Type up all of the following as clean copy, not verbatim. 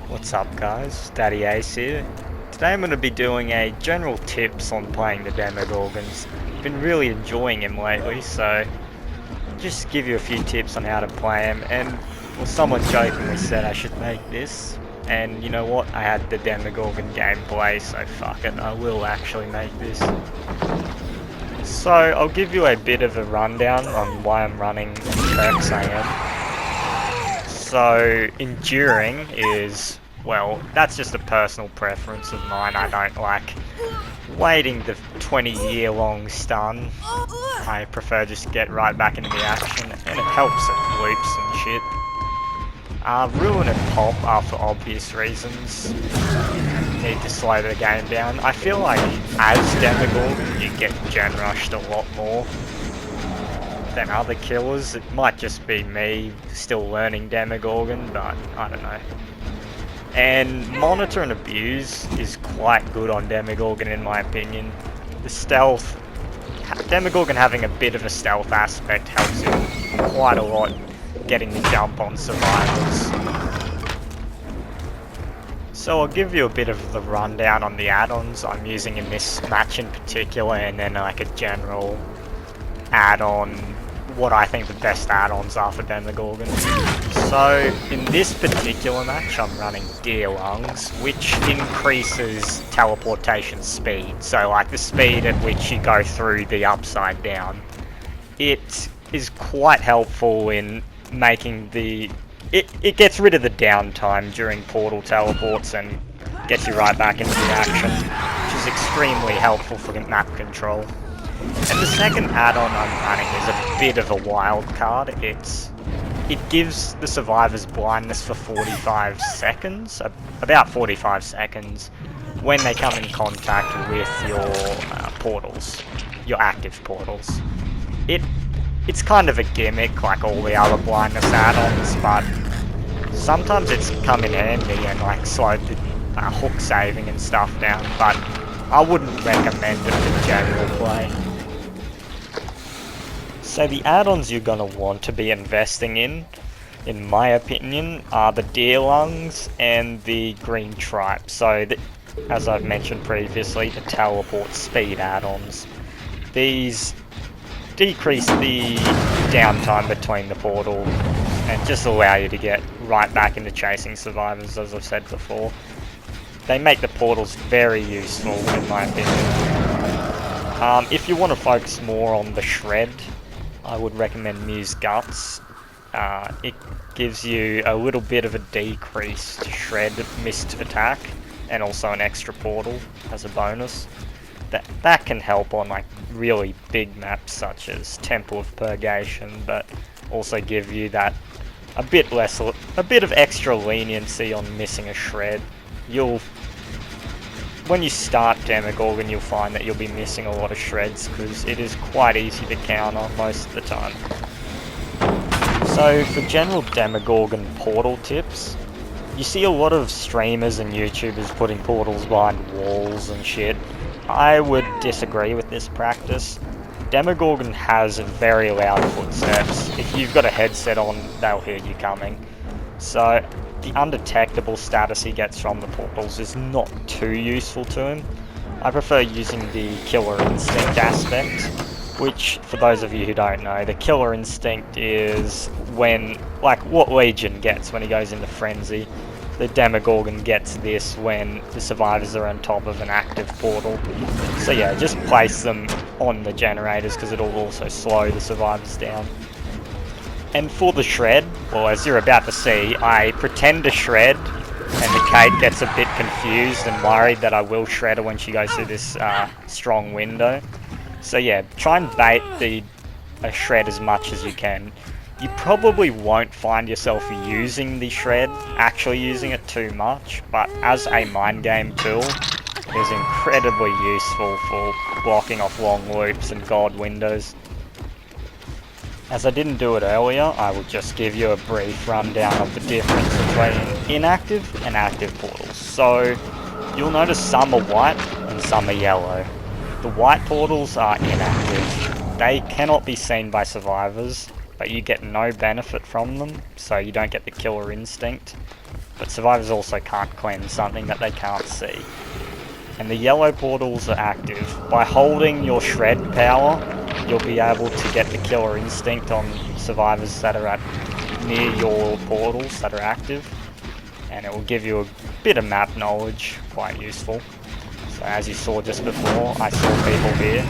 What's up guys, Daddy Ace here. Today I'm going to be doing a general tips on playing the Demogorgons. Been really enjoying him lately, so just give you a few tips on how to play him. And well, someone jokingly said I should make this, and you know what, I had the Demogorgon gameplay, so fuck it, I will actually make this. So I'll give you a bit of a rundown on why I'm running the tracks I am. So enduring is, well, that's just a personal preference of mine. I don't like waiting the 20-year-long stun. I prefer just to get right back into the action, and it helps at loops and shit. Ruin and pop are for obvious reasons. Need to slow the game down. I feel like as Demogorgon you get gen rushed a lot more than other killers. It might just be me still learning Demogorgon, but I don't know. And monitor and abuse is quite good on Demogorgon in my opinion. The stealth, Demogorgon having a bit of a stealth aspect helps him quite a lot getting the jump on survivors. So I'll give you a bit of the rundown on the add-ons I'm using in this match in particular, and then like a general add-on, what I think the best add-ons are for Demogorgon. So in this particular match I'm running Deer Lungs, which increases teleportation speed, so like the speed at which you go through the upside down. It is quite helpful in making the... It gets rid of the downtime during portal teleports and gets you right back into the action, which is extremely helpful for map control. And the second add-on I'm running is a bit of a wild card. It gives the survivors blindness for 45 seconds, about 45 seconds, when they come in contact with your portals, your active portals. It's kind of a gimmick like all the other blindness add-ons, but sometimes it's come in handy and like slowed the hook saving and stuff down, but I wouldn't recommend it for general play. So the add-ons you're going to want to be investing in my opinion, are the Deer Lungs and the Green Tripe. So, as I've mentioned previously, the teleport speed add-ons. These decrease the downtime between the portal and just allow you to get right back into chasing survivors, as I've said before. They make the portals very useful in my opinion. If you want to focus more on the shred, I would recommend Muse Guts. It gives you a little bit of a decreased shred missed attack and also an extra portal as a bonus. That can help on like really big maps such as Temple of Purgation, but also give you that a bit of extra leniency on missing a shred. When you start Demogorgon, you'll find that you'll be missing a lot of shreds because it is quite easy to counter most of the time. So for general Demogorgon portal tips, you see a lot of streamers and YouTubers putting portals behind walls and shit. I would disagree with this practice. Demogorgon has very loud footsteps. If you've got a headset on, they'll hear you coming. So the undetectable status he gets from the portals is not too useful to him. I prefer using the Killer Instinct aspect, which, for those of you who don't know, the Killer Instinct is when, like what Legion gets when he goes into Frenzy. The Demogorgon gets this when the survivors are on top of an active portal. So yeah, just place them on the generators because it'll also slow the survivors down. And for the shred, well, as you're about to see, I pretend to shred, and the Kate gets a bit confused and worried that I will shred her when she goes through this strong window. So yeah, try and bait a shred as much as you can. You probably won't find yourself using the shred, actually using it too much, but as a mind game tool, it is incredibly useful for blocking off long loops and god windows. As I didn't do it earlier, I will just give you a brief rundown of the difference between inactive and active portals. So, you'll notice some are white and some are yellow. The white portals are inactive. They cannot be seen by survivors. but you get no benefit from them, so you don't get the killer instinct. But survivors also can't cleanse something that they can't see. And the yellow portals are active. By holding your shred power, you'll be able to get the killer instinct on survivors that are near your portals that are active. And it will give you a bit of map knowledge, quite useful. So as you saw just before, I saw people here.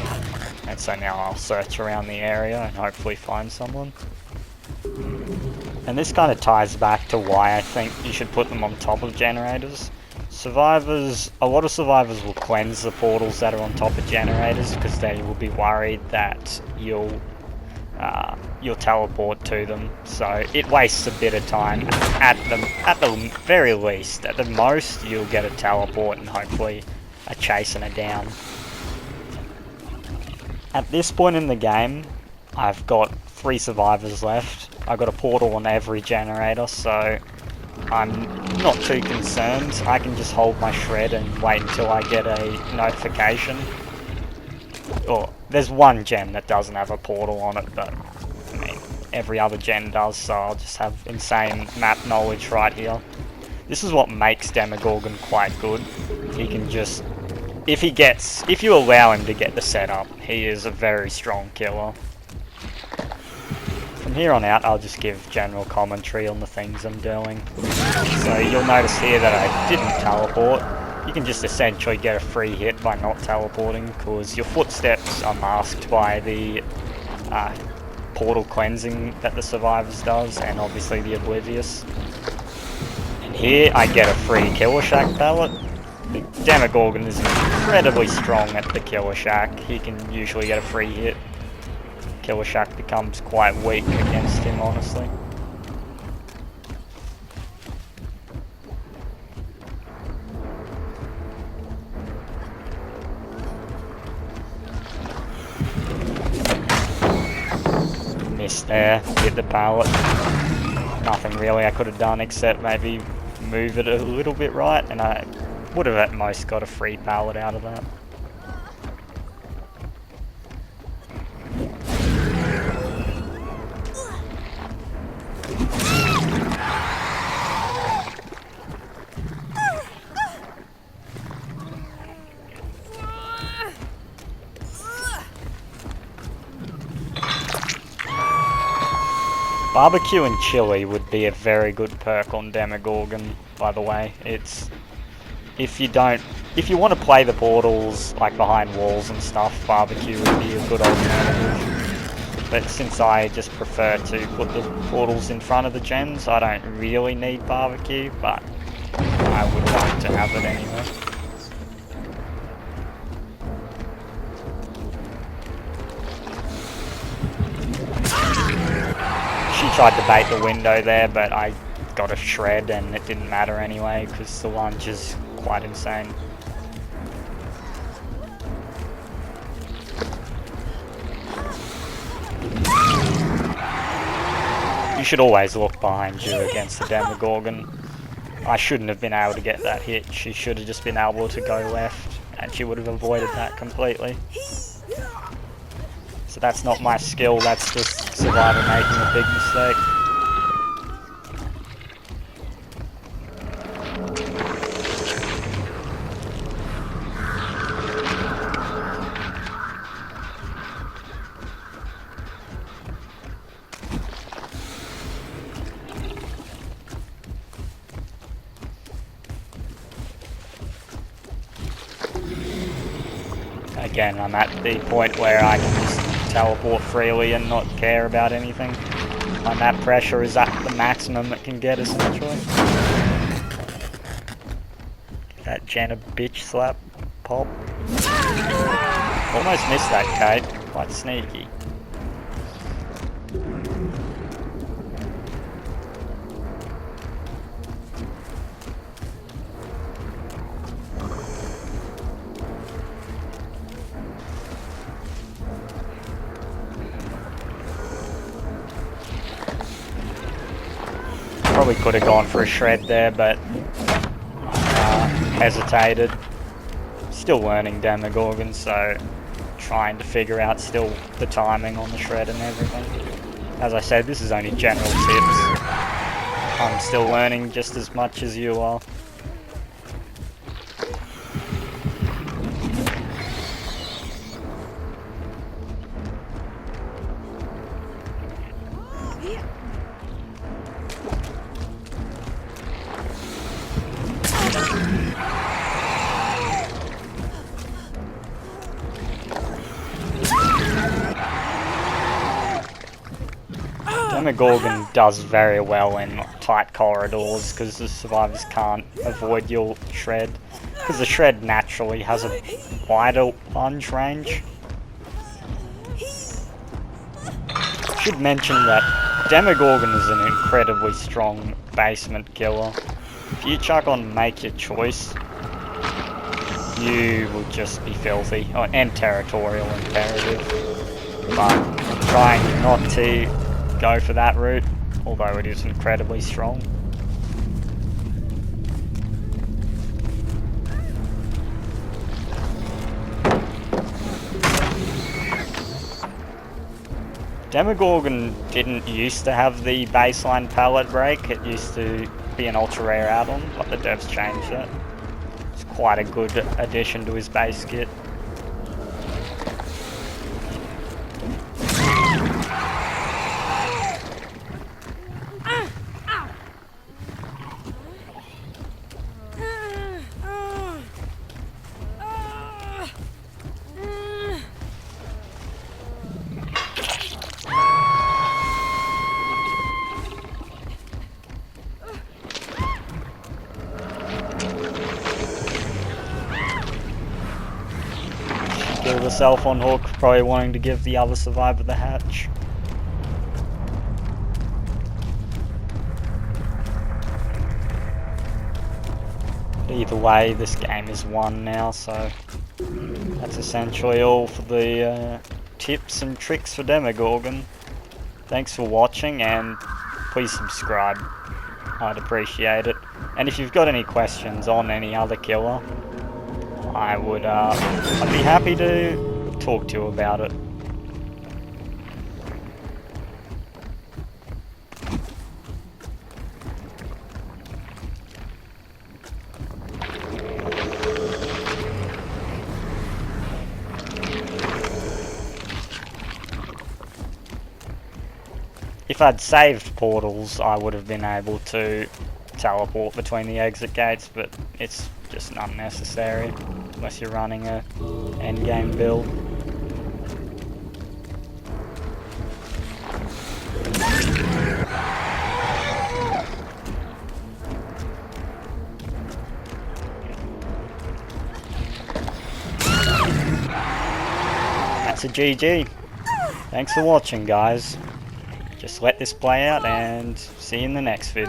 And so now I'll search around the area and hopefully find someone. And this kind of ties back to why I think you should put them on top of generators. A lot of survivors will cleanse the portals that are on top of generators because they will be worried that you'll teleport to them. So it wastes a bit of time at the very least. At the most, you'll get a teleport and hopefully a chase and a down. At this point in the game, I've got 3 survivors left. I've got a portal on every generator, so I'm not too concerned. I can just hold my shred and wait until I get a notification. Oh, there's one gen that doesn't have a portal on it, but I mean, every other gen does, so I'll just have insane map knowledge right here. This is what makes Demogorgon quite good. He can just... If you allow him to get the setup, he is a very strong killer. From here on out, I'll just give general commentary on the things I'm doing. So you'll notice here that I didn't teleport. You can just essentially get a free hit by not teleporting, because your footsteps are masked by the portal cleansing that the survivors does, and obviously the oblivious. And here I get a free killer shack pallet. The Demogorgon is incredibly strong at the killer shack. He can usually get a free hit. Killer shack becomes quite weak against him, honestly. Missed there, hit the pallet. Nothing really I could have done except maybe move it a little bit right, and I would have at most got a free pallet out of that. Barbecue and chili would be a very good perk on Demogorgon, by the way. If you want to play the portals like behind walls and stuff, barbecue would be a good alternative. But since I just prefer to put the portals in front of the gens, I don't really need barbecue, but I would like to have it anyway. She tried to bait the window there, but I got a shred and it didn't matter anyway because the lunge is quite insane. You should always look behind you against the Demogorgon. I shouldn't have been able to get that hit. She should have just been able to go left and she would have avoided that completely. So that's not my skill, that's just Survivor making a big mistake. Again, I'm at the point where I can just teleport freely and not care about anything. My map pressure is at the maximum it can get, essentially. That Jenna bitch slap pop. Almost missed that, Kate. Quite sneaky. Probably could have gone for a shred there, but hesitated. Still learning Demogorgon, so trying to figure out still the timing on the shred and everything. As I said, this is only general tips. I'm still learning just as much as you are. Demogorgon does very well in tight corridors because the survivors can't avoid your shred, because the shred naturally has a wider lunge range. Should mention that Demogorgon is an incredibly strong basement killer. If you chuck on Make Your Choice, you will just be filthy, and territorial imperative, but I'm trying not to go for that route, although it is incredibly strong. Demogorgon didn't used to have the baseline pallet break, it used to be an ultra rare add-on, but the devs changed it. It's quite a good addition to his base kit. Killed herself on hook, probably wanting to give the other survivor the hatch. Either way, this game is won now, so that's essentially all for the tips and tricks for Demogorgon. Thanks for watching, and please subscribe. I'd appreciate it. And if you've got any questions on any other killer, I'd be happy to talk to you about it. If I'd saved portals, I would have been able to teleport between the exit gates, but it's just unnecessary unless you're running a endgame build. That's a GG. Thanks for watching, guys. Just let this play out and see you in the next vid.